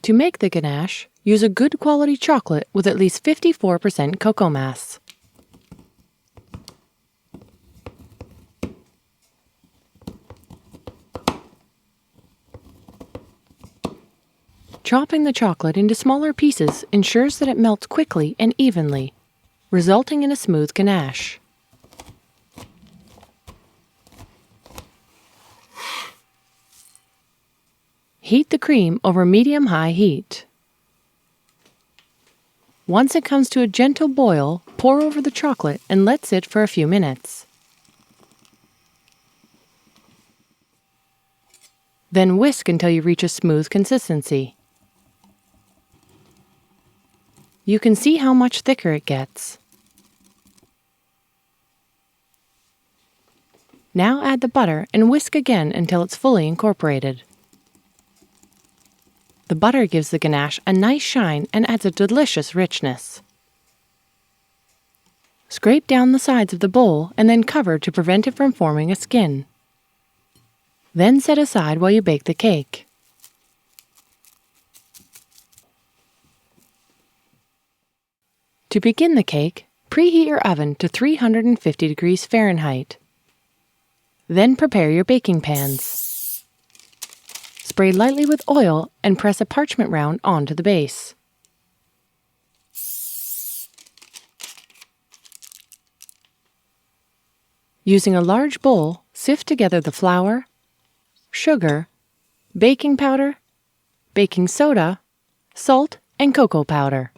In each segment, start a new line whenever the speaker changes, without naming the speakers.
To make the ganache, use a good quality chocolate with at least 54% cocoa mass. Chopping the chocolate into smaller pieces ensures that it melts quickly and evenly, resulting in a smooth ganache. Heat the cream over medium-high heat. Once it comes to a gentle boil, pour over the chocolate and let sit for a few minutes. Then whisk until you reach a smooth consistency. You can see how much thicker it gets. Now add the butter and whisk again until it's fully incorporated. The butter gives the ganache a nice shine and adds a delicious richness. Scrape down the sides of the bowl and then cover to prevent it from forming a skin. Then set aside while you bake the cake. To begin the cake, preheat your oven to 350 degrees Fahrenheit. Then prepare your baking pans. Spray lightly with oil and press a parchment round onto the base. Using a large bowl, sift together the flour, sugar, baking powder, baking soda, salt, and cocoa powder.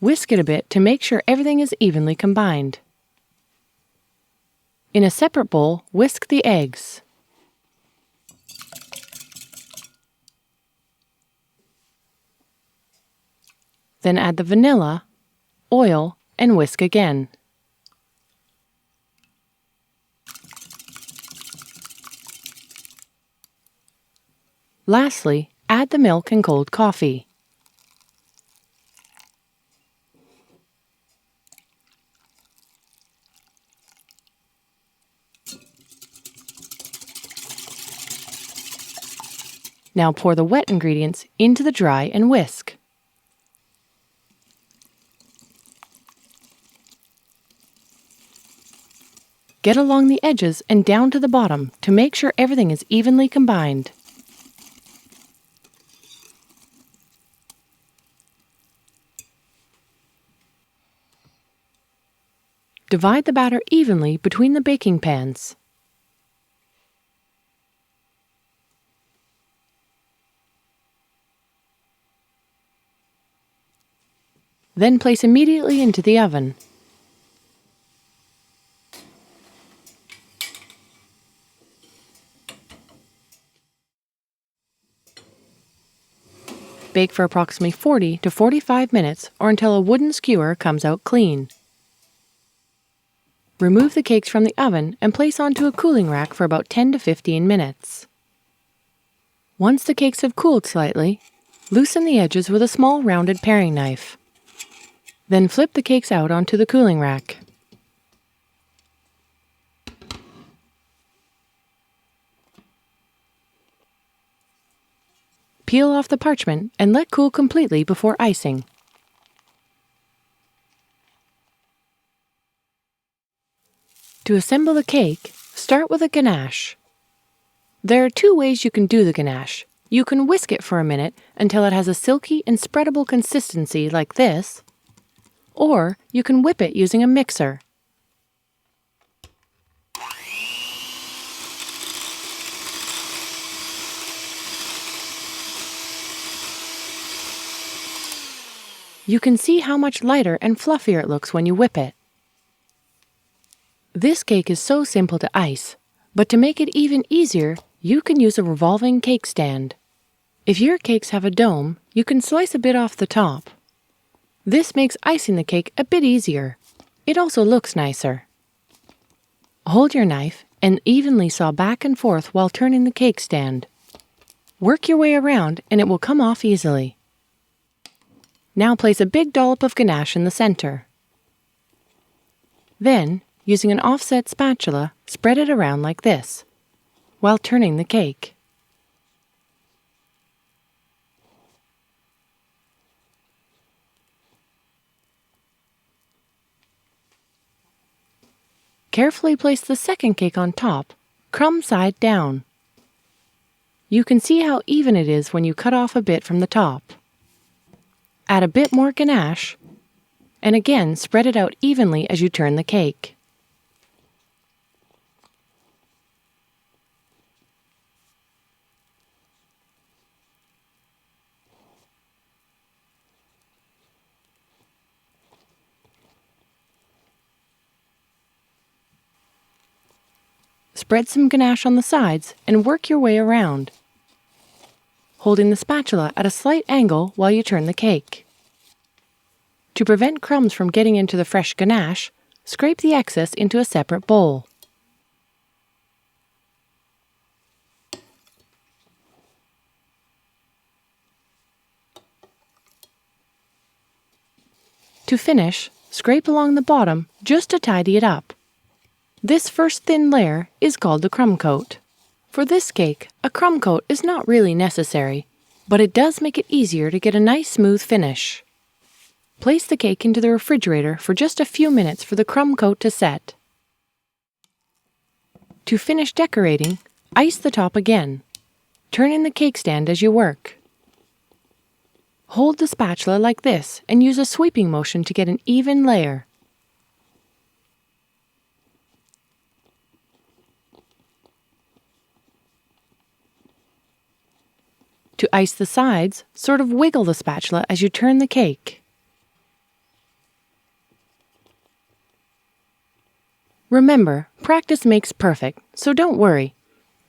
Whisk it a bit to make sure everything is evenly combined. In a separate bowl, whisk the eggs. Then add the vanilla, oil, and whisk again. Lastly, add the milk and cold coffee. Now pour the wet ingredients into the dry and whisk. Get along the edges and down to the bottom to make sure everything is evenly combined. Divide the batter evenly between the baking pans. Then place immediately into the oven. Bake for approximately 40 to 45 minutes or until a wooden skewer comes out clean. Remove the cakes from the oven and place onto a cooling rack for about 10 to 15 minutes. Once the cakes have cooled slightly, loosen the edges with a small rounded paring knife. Then flip the cakes out onto the cooling rack. Peel off the parchment and let cool completely before icing. To assemble the cake, start with a ganache. There are two ways you can do the ganache. You can whisk it for a minute until it has a silky and spreadable consistency like this, or you can whip it using a mixer. You can see how much lighter and fluffier it looks when you whip it. This cake is so simple to ice, but to make it even easier, you can use a revolving cake stand. If your cakes have a dome, you can slice a bit off the top. This makes icing the cake a bit easier. It also looks nicer. Hold your knife and evenly saw back and forth while turning the cake stand. Work your way around and it will come off easily. Now place a big dollop of ganache in the center. Then, using an offset spatula, spread it around like this, while turning the cake. Carefully place the second cake on top, crumb side down. You can see how even it is when you cut off a bit from the top. Add a bit more ganache, and again spread it out evenly as you turn the cake. Spread some ganache on the sides and work your way around, holding the spatula at a slight angle while you turn the cake. To prevent crumbs from getting into the fresh ganache, scrape the excess into a separate bowl. To finish, scrape along the bottom just to tidy it up. This first thin layer is called the crumb coat. For this cake, a crumb coat is not really necessary, but it does make it easier to get a nice smooth finish. Place the cake into the refrigerator for just a few minutes for the crumb coat to set. To finish decorating, ice the top again, turning the cake stand as you work. Hold the spatula like this and use a sweeping motion to get an even layer. To ice the sides, sort of wiggle the spatula as you turn the cake. Remember, practice makes perfect, so don't worry.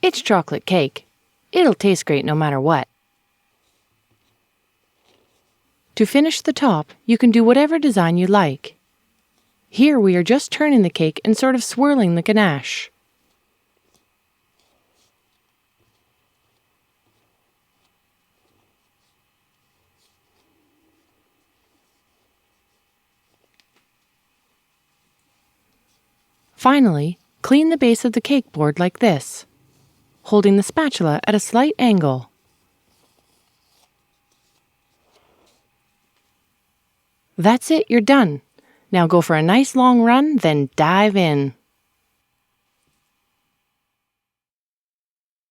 It's chocolate cake. It'll taste great no matter what. To finish the top, you can do whatever design you like. Here we are just turning the cake and sort of swirling the ganache. Finally, clean the base of the cake board like this, holding the spatula at a slight angle. That's it, you're done. Now go for a nice long run, then dive in.